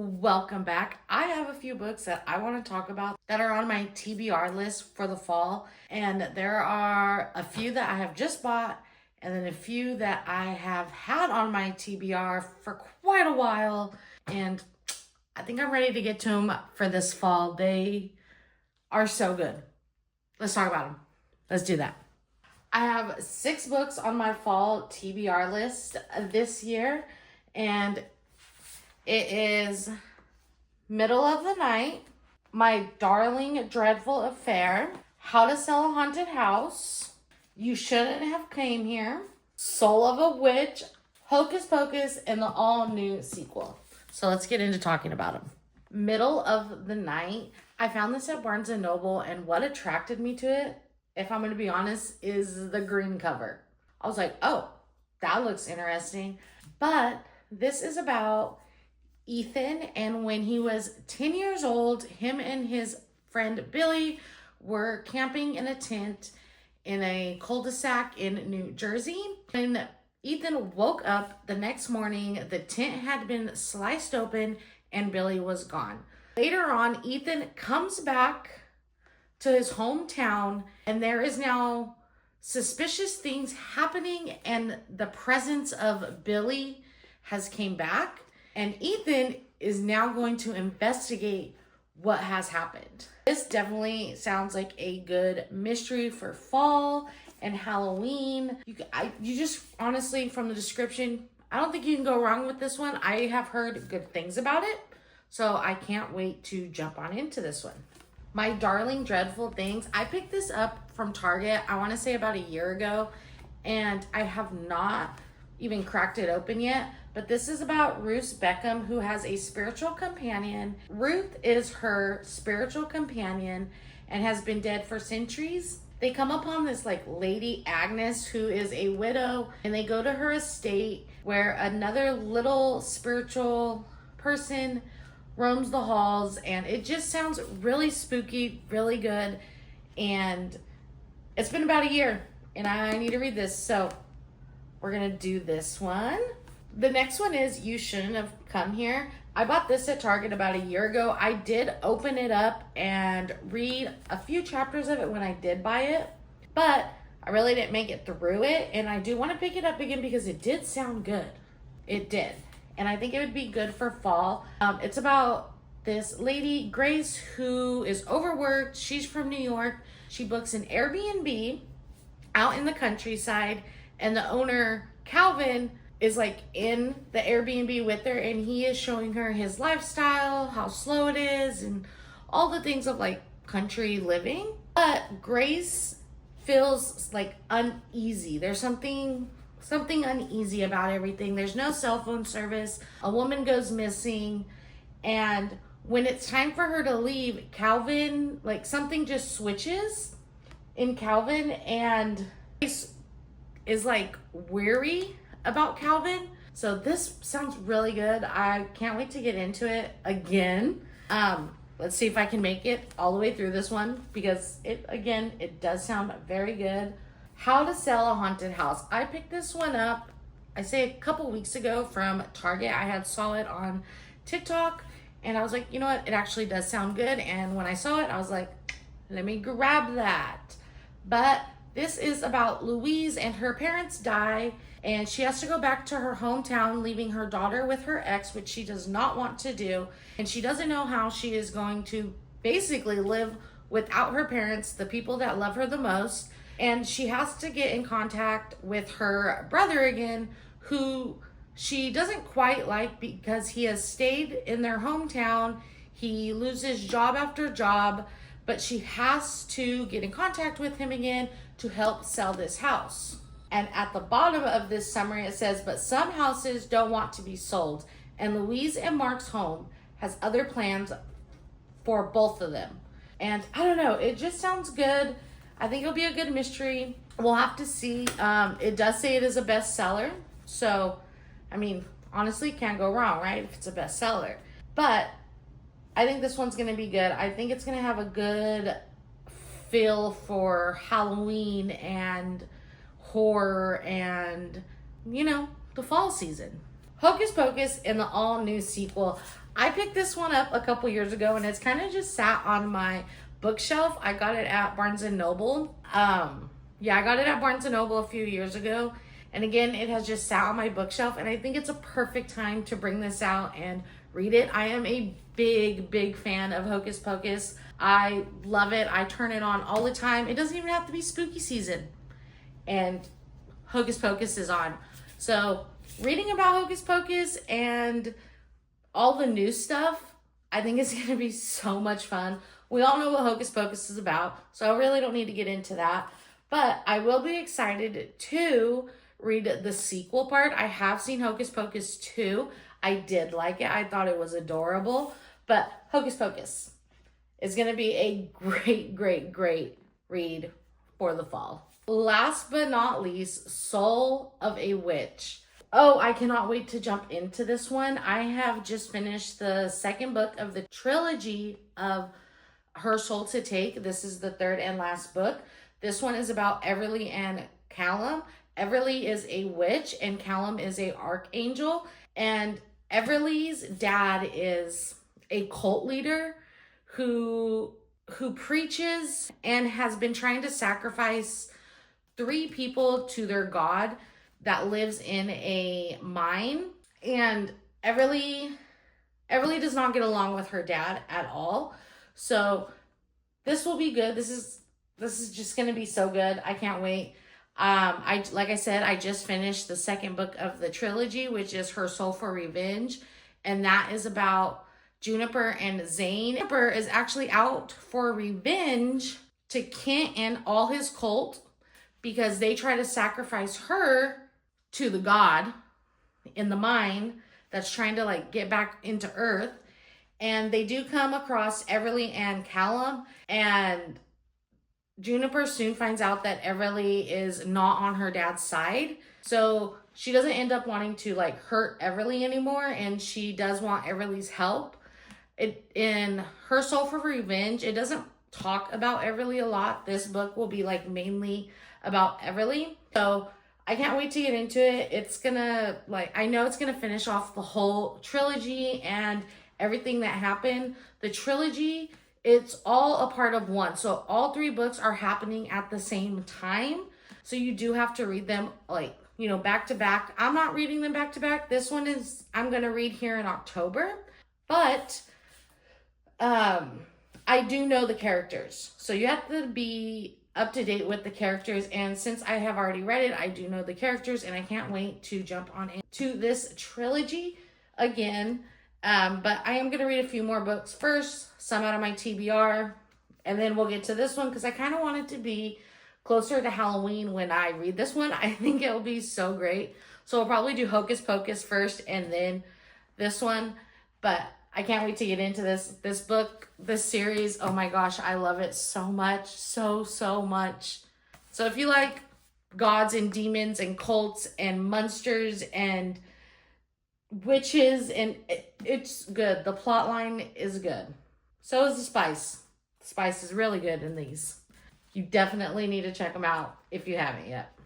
Welcome back. I have a few books that I want to talk about that are on my TBR list for the fall. And there are a few that I have just bought, and then a few that I have had on my TBR for quite a while. And I think I'm ready to get to them for this fall. They are so good. Let's talk about them. Let's do that. I have 6 books on my fall TBR list this year, and it is Middle of the Night, My Darling Dreadful Affair, How to Sell a Haunted House, You Shouldn't Have Came Here, Soul of a Witch, Hocus Pocus, and the all-new sequel. So let's get into talking about them. Middle of the Night. I found this at Barnes & Noble, and what attracted me to it, if I'm going to be honest, is the green cover. I was like, oh, that looks interesting. But this is about Ethan, and when he was 10 years old, him and his friend Billy were camping in a tent in a cul-de-sac in New Jersey. When Ethan woke up the next morning, the tent had been sliced open and Billy was gone. Later on, Ethan comes back to his hometown, and there is now suspicious things happening, and the presence of Billy has came back. And Ethan is now going to investigate what has happened. This definitely sounds like a good mystery for fall and Halloween. You just honestly, from the description, I don't think you can go wrong with this one. I have heard good things about it, so I can't wait to jump on into this one. My Darling Dreadful Things. I picked this up from Target, I want to say about a year ago, and I have not even cracked it open yet. But this is about Ruth Beckham, who has a spiritual companion. Ruth is her spiritual companion and has been dead for centuries. They come upon this Lady Agnes, who is a widow, and they go to her estate where another little spiritual person roams the halls, and it just sounds really spooky, really good. And it's been about a year and I need to read this, so we're gonna do this one. The next one is You Shouldn't Have Come Here. I bought this at Target about a year ago. I did open it up and read a few chapters of it when I did buy it, but I really didn't make it through it, and I do want to pick it up again because it did sound good. It did. And I think it would be good for fall. It's about this lady, Grace, who is overworked. She's from New York. She books an Airbnb out in the countryside, and the owner, Calvin, is in the Airbnb with her, and he is showing her his lifestyle, how slow it is, and all the things of country living. But Grace feels uneasy. There's something uneasy about everything. There's no cell phone service. A woman goes missing, and when it's time for her to leave, Calvin, something just switches in Calvin, and Grace is weary about Calvin. So this sounds really good. I can't wait to get into it again. Let's see if I can make it all the way through this one, because it does sound very good. How to Sell a Haunted House. I picked this one up, I say a couple weeks ago from Target. I saw it on TikTok, and I was like, you know what? It actually does sound good. And when I saw it, I was like, let me grab that. But this is about Louise, and her parents die, and she has to go back to her hometown, leaving her daughter with her ex, which she does not want to do. And she doesn't know how she is going to basically live without her parents, the people that love her the most. And she has to get in contact with her brother again, who she doesn't quite like because he has stayed in their hometown. He loses job after job, but she has to get in contact with him again to help sell this house. And at the bottom of this summary, it says, but some houses don't want to be sold, and Louise and Mark's home has other plans for both of them. And I don't know, it just sounds good. I think it'll be a good mystery. We'll have to see. It does say it is a bestseller, so I mean, honestly, can't go wrong, right? If it's a bestseller. But I think this one's gonna be good. I think it's gonna have a good feel for Halloween and horror and, the fall season. Hocus Pocus and the all-new sequel. I picked this one up a couple years ago and it's kind of just sat on my bookshelf. I got it at Barnes and Noble. Yeah, I got it at Barnes and Noble a few years ago. And again, it has just sat on my bookshelf and I think it's a perfect time to bring this out and read it. I am a big fan of Hocus Pocus. I love it. I turn it on all the time. It doesn't even have to be spooky season and Hocus Pocus is on. So reading about Hocus Pocus and all the new stuff, I think it's going to be so much fun. We all know what Hocus Pocus is about, so I really don't need to get into that. But I will be excited to read the sequel part. I have seen Hocus Pocus 2. I did like it. I thought it was adorable. But Hocus Pocus is going to be a great read for the fall. Last but not least, Soul of a Witch. Oh, I cannot wait to jump into this one. I have just finished the second book of the trilogy of Her Soul to Take. This is the third and last book. This one is about Everly and Callum. Everly is a witch and Callum is a archangel. And Everly's dad is a cult leader who preaches and has been trying to sacrifice 3 people to their god that lives in a mine. And Everly does not get along with her dad at all. So this will be good. This is just gonna be so good. I can't wait. Like I said, I just finished the second book of the trilogy, which is Her Soul for Revenge, and that is about Juniper and Zane. Juniper is actually out for revenge to Kent and all his cult because they try to sacrifice her to the god in the mine that's trying to like get back into Earth. And they do come across Everly and Callum, and Juniper soon finds out that Everly is not on her dad's side. So she doesn't end up wanting to like hurt Everly anymore, and she does want Everly's help. In Her Soul for Revenge, it doesn't talk about Everly a lot. This book will be like mainly about Everly. So I can't wait to get into it. It's gonna I know it's gonna finish off the whole trilogy and everything that happened. The trilogy, it's all a part of one. So all 3 books are happening at the same time. So you do have to read them back to back. I'm not reading them back to back. This one I'm gonna read here in October. But I do know the characters. So you have to be up to date with the characters. And since I have already read it, I do know the characters and I can't wait to jump on into this trilogy again. But I am going to read a few more books first, some out of my TBR, and then we'll get to this one because I kind of want it to be closer to Halloween when I read this one. I think it'll be so great. So we'll probably do Hocus Pocus first and then this one. But I can't wait to get into this book, this series. Oh my gosh, I love it so much, so much. So if you like gods and demons and cults and monsters and witches, and it's good. The plot line is good. So is the spice. The spice is really good in these. You definitely need to check them out if you haven't yet.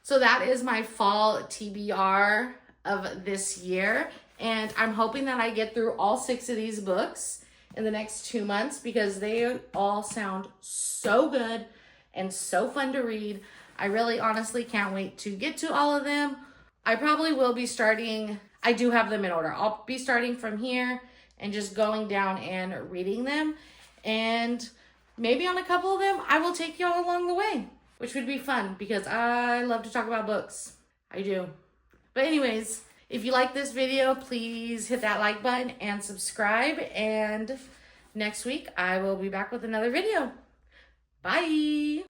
So that is my fall TBR of this year. And I'm hoping that I get through all 6 of these books in the next 2 months because they all sound so good and so fun to read. I really honestly can't wait to get to all of them. I probably will be starting, I do have them in order. I'll be starting from here and just going down and reading them. And maybe on a couple of them, I will take y'all along the way, which would be fun because I love to talk about books. I do. But anyways, if you like this video, please hit that like button and subscribe. And next week, I will be back with another video. Bye.